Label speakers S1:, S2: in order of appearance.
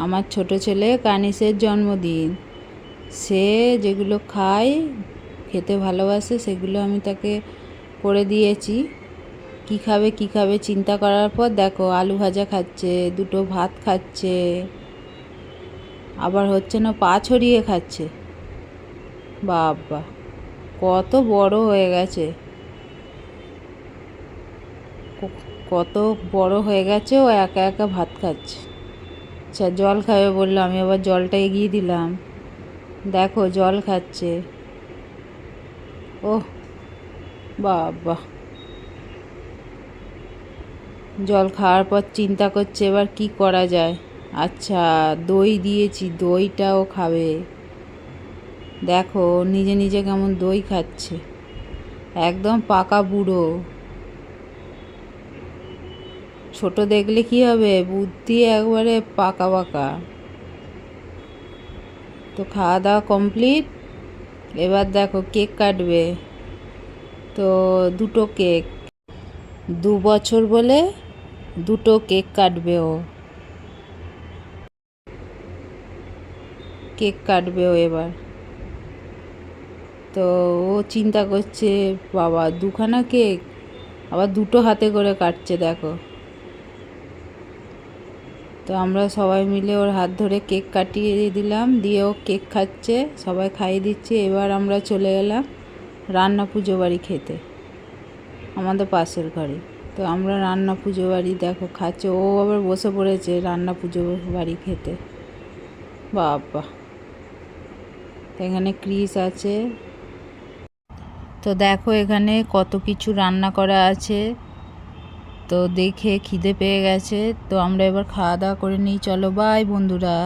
S1: আমার ছোট ছেলে কানিসের জন্মদিন। সে যেগুলো খায়, খেতে ভালোবাসে, সেগুলো আমি তাকে করে দিয়েছি। কী খাবে চিন্তা করার পর দেখো আলু ভাজা খাচ্ছে, দুটো ভাত খাচ্ছে, আবার হচ্ছে না পা ছড়িয়ে খাচ্ছে। বাবা, কত বড় হয়ে গেছে, কত বড় হয়ে গেছে। ও একা একা ভাত খাচ্ছে। আচ্ছা, জল খাবে বললো, আমি আবার জলটা এগিয়ে দিলাম। দেখো জল খাচ্ছে। ওহ বাবা, জল খাওয়ার পর চিন্তা করছে এবার কি করা যায়। আচ্ছা, দই দিয়েছি, দইটাও খাবে। দেখো নিজে নিজে কেমন দই খাচ্ছে, একদম পাকা বুড়ো। ছোট দেখলে কি হবে, বুদ্ধি একবারে পাকা পাকা। তো খাওয়া দাওয়া কমপ্লিট। এবার দেখো কেক কাটবে। তো দুটো কেক, 2 বছর বলে দুটো কেক কাটবে ও। কেক কাটবে ও এবার। তো ও চিন্তা করছে, বাবা 2খানা কেক, আবার দুটো হাতে করে কাটছে দেখো। তো আমরা সবাই মিলে ওর হাত ধরে কেক কাটিয়ে দিলাম, দিয়ে ও কেক খাচ্ছে, সবাই খাইয়ে দিচ্ছে। এবার আমরা চলে গেলাম রান্না পুজো বাড়ি খেতে, আমাদের পাশের ঘরে। তো আমরা রান্না পুজো বাড়ি দেখো খাচ্ছে, ও আবার বসে পড়েছে রান্না পুজো বাড়ি খেতে। বাবা, এখানে ক্রিস আছে। তো দেখো এখানে কত কিছু রান্না করা আছে। তো দেখে খিদে পেয়ে গেছে। তো আমরা এবার খাওয়া দাওয়া করে নিই। চলো বাই বন্ধুরা।